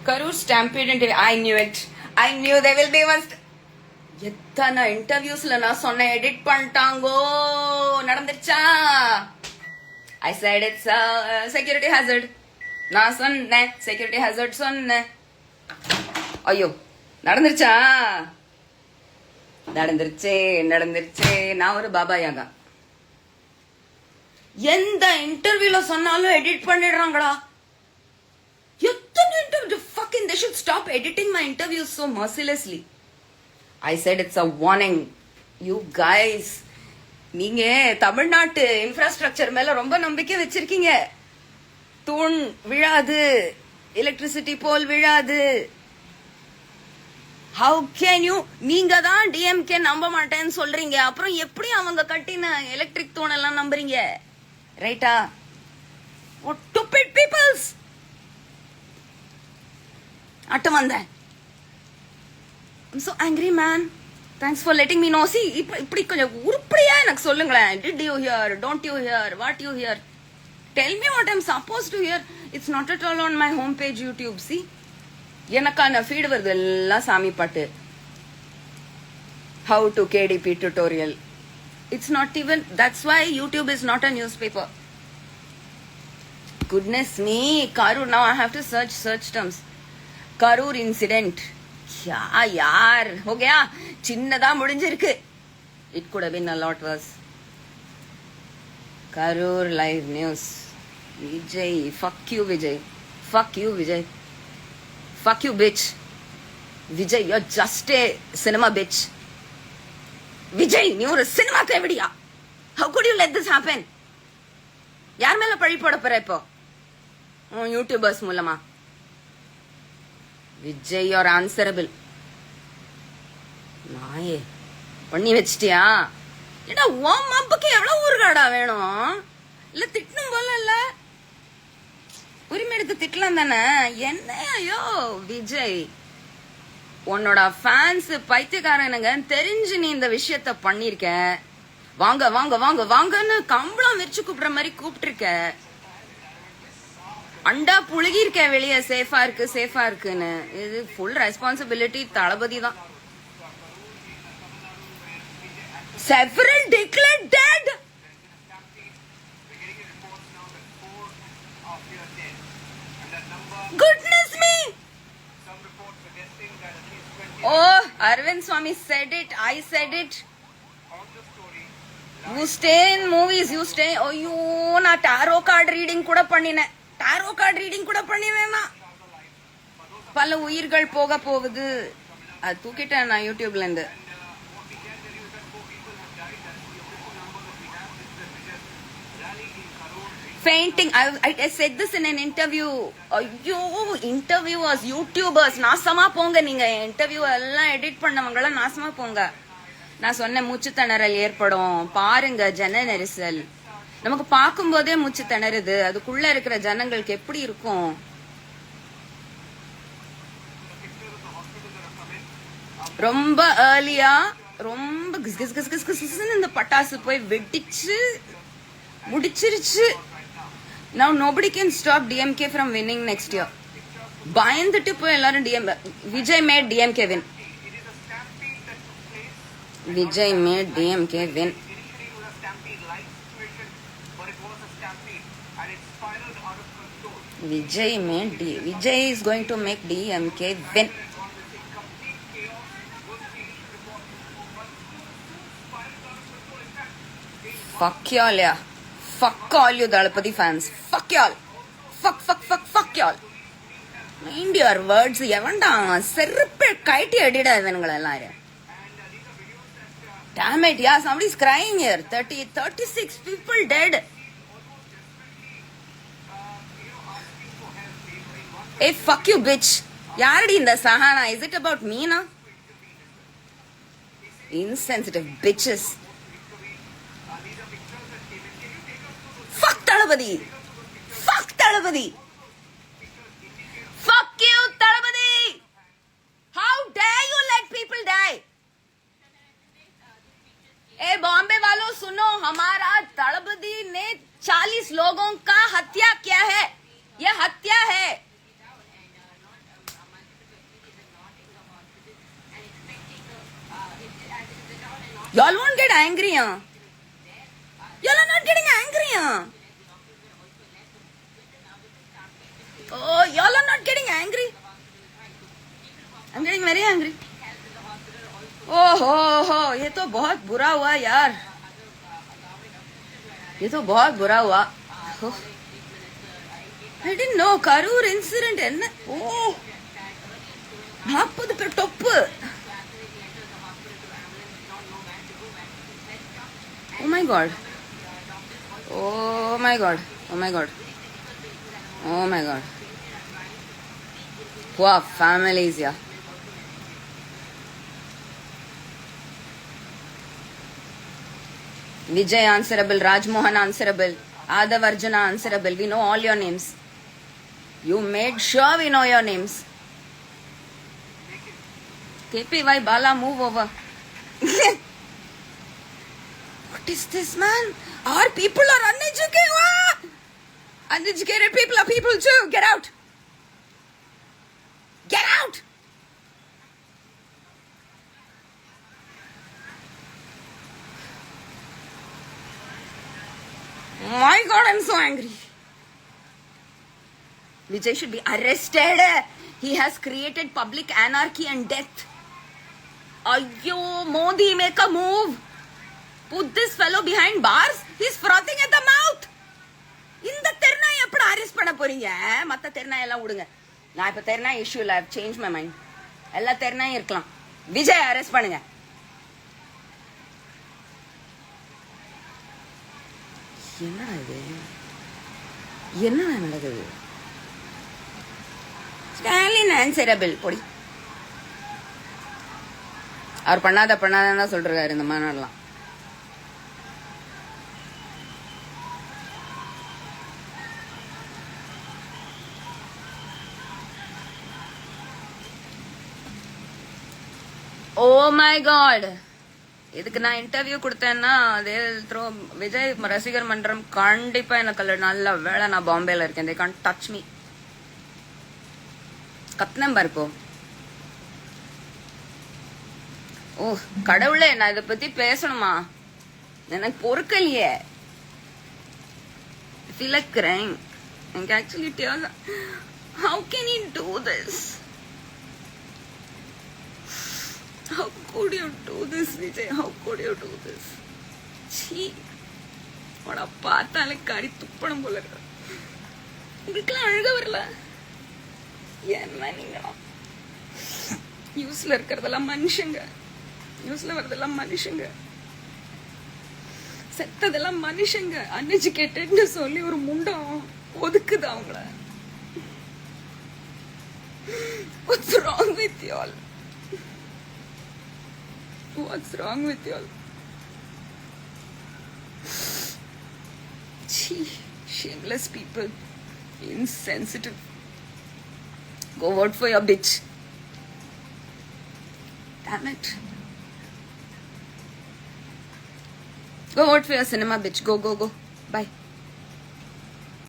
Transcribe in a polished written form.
Karur Stampede interview. I knew it. I knew they will be one. எத்தனை இன்டர்வியூஸ்ல நான் சொன்னேன் edit பண்ணிட்டாங்கோ நடந்துருச்சா. I said it's a security hazard. நான் சொன்னேன் security hazard சொன்னேன். ஐயோ நடந்துருச்சா. நடந்துருச்சே நான் ஒரு பாபா யாகா. எந்த இன்டர்வியூல சொன்னாலும் எடிட் பண்ணிடுறாங்கடா. எத்தனை interview fucking they should stop editing my interviews so mercilessly. I said it's a warning. You guys, நீங்க தமிழ்நாட்டு இன்ஃப்ராஸ்ட்ரக்சர் மேல ரொம்ப நம்பிக்கை வச்சிருக்கீங்க. தூண் விழாது, எலக்ட்ரிசிட்டி போல் விழாது. How can you? நீங்க தான் டிஎம்கே நம்ப மாட்டேன்னு சொல்றீங்க, அப்புறம் எப்படி அவங்க கட்டின எலக்ட்ரிக் தூண் எல்லாம் நம்புறீங்க? ரைட்டா? What stupid peoples! அட்ட வந்தேன். I'm so angry, man. Thanks for letting me know. See, இப்படி கொஞ்சம் உருப்படியா எனக்கு சொல்லுங்களேன். Did you hear? Don't you hear? What you hear? Tell me what I'm supposed to hear. It's not at all on my homepage YouTube. See? எனக்கான feet வருது எல்லாம் சாமி பாட்டு. How to KDP tutorial. It's not even, that's why YouTube is not a newspaper. Goodness me, Karur, now I have to search terms. Karur incident. क्या यार हो गया, சின்னதா முடிஞ்சிருக்கு. It could have been a lot worse. Karur live news. Vijay, fuck you Vijay. Fuck you Vijay. Fuck you bitch. Vijay, you're just a cinema bitch. Vijay, நீ ஒரு cinema தேவடியா. How could you let this happen? யார் மேல பழி போட போற இப்போ? YouTubers மூலமா. Vijay you're answerable. நாயே பண்ணி வச்சிட்டியா? ஏடா ஓம் அப்புக்கு எவ்வளவு ஊர்காடா வேணும்? இல்ல திட்டணும் போல இல்ல, உரிமை எடுத்து திட்டலாம் தானே. என்ன ஐயோ விஜய், உன்னோட ஃபேன்ஸ் பைத்தியக்காரனுங்க தெரிஞ்சு நீ இந்த விஷயத்த பண்ணிருக்க. வாங்க வாங்க வாங்க வாங்கன்னு கம்பளம் வச்சு கூப்பிடுற மாதிரி கூப்பிட்டு இருக்க. அண்டா புழுகி இருக்க வெளியே சேஃபா இருக்குன்னு. இது ஃபுல் ரெஸ்பான்சிபிலிட்டி தளபதி தான். Several declared dead. Goodness me. Oh, Arvind Swamy said it. I said it. You stay in movies. You stay. ஐயோ நான் டாரோ கார்டு ரீடிங் கூட பண்ணினேன். பல உயிர்கள் போக போகுது. அது தூக்கிட்டேன் நான் யூடியூப்ல இருந்து. Fainting. I said this in an interview. ஐயோ இன்டர்வியூவர்ஸ், யூடியூபர்ஸ் நாசமா போங்க. நீங்க இன்டர்வியூ எல்லாம் எடிட் பண்ணவங்கள நாசமா போங்க. நான் சொன்ன மூச்சு திணறல் ஏற்படும் பாருங்க, ஜன நெரிசல். நமக்கு பார்க்கும் போதே மூச்சு திணறுது, அதுக்குள்ள இருக்கிற ஜனங்களுக்கு எப்படி இருக்கும்? ரொம்ப ஏர்லியா ரொம்ப இந்த பட்டாசு போய் வெடிச்சு முடிச்சிருச்சு. Now nobody can stop DMK from winning next year. பயந்துட்டு போய் எல்லாரும் Vijay made DMK win. Vijay made DMK win. Vijay is going to make DMK win. Fuck y'all, yeah. Fuck all you Dalapati fans. Fuck y'all. Fuck y'all. Mind your words. எவன்டா செருப்பே கைட்டி அடிடா இவனுங்கள எல்லாரும். Damn it, yeah, somebody is crying here. 36 people dead. Hey, fuck you, bitch. Yardi in the Sahana. Is it about me now? Insensitive bitches. Fuck Talabadi. Fuck Talabadi. Fuck you, Talabadi. How dare you let people die? Hey, Bombay वालों सुनो, हमारा तलबदी ने 40 लोगों का हत्या किया है. यह हत्या है. Y'all won't get angry, huh? Y'all are not getting angry, huh? Oh, y'all are not getting angry. I'm getting very angry. Oh हो, ये तो बहुत बुरा हुआ यार. ये तो बहुत बुरा हुआ. Oh. I didn't know Karur incident என்ன? Oh. 40 பேர் டொப்பு. Oh my god. Oh my god. Oh my god. Oh my god. Poor families, yeah. Vijay answerable, Rajmohan answerable, Adav Arjuna answerable. We know all your names. You made sure we know your names. KPY Bala, move over. What is this, man? Our people are uneducated. Uneducated people are people too. Get out. Get out. My God, I'm so angry. Vijay should be arrested. He has created public anarchy and death. Ayyo, Modi, make a move. Put this fellow behind bars. He's frothing at the mouth. இந்த தெருநாய் எப்படி arrest பண்ண போறீங்க? மத்த தெருநாய் எல்லாம் விடுங்க. நான் இப்ப தெருநாய் issue இல்ல. I've changed my mind. எல்லா தெருநாயும் இருக்கலாம். விஜய் அரெஸ்ட் பண்ணுங்க. என்னடா இது? என்னடா நடக்குது? ஸ்டாலின் ஆன்சரபிள் பொடி. அவர் பண்ணாதான் சொல்றாரு இந்த மாநாடுலாம். Oh my God. இதுக்கு நான் இன்டர்வியூ கொடுத்தேன்னா அதே விஜய் ரசிகர் மன்றம் கண்டிப்பா எனக்கு நல்ல வேலை. நான் பாம்பேல இருக்கேன். they can't touch me. கத்னம் பாரு இப்போ. ஓ கடவுளே, நான் இதை பத்தி பேசணுமா? எனக்கு பொறுக்கலையே. feel like crying. எனக்கு actually tears. How can he do this? How could you do this, Vijay? How could you do this? Chee. உன பார்த்தாலே கறி துப்பணும் போல இருக்கு. உங்களுக்குலாம் அழுக வரல? என்ன நீங்க நியூஸ்ல இருக்கிறதெல்லாம் மனுஷங்க, நியூஸ்ல வரதெல்லாம் மனுஷங்க, செத்ததெல்லாம் மனுஷங்க. அன்எஜுகேட்டட்னு சொல்லி ஒரு முண்டம் ஒதுக்குது அவங்கள. What's wrong with you all? What's wrong with you all? Gee, shameless people, insensitive. Go vote for your bitch. Damn it. Go vote for your cinema bitch. Go. Bye.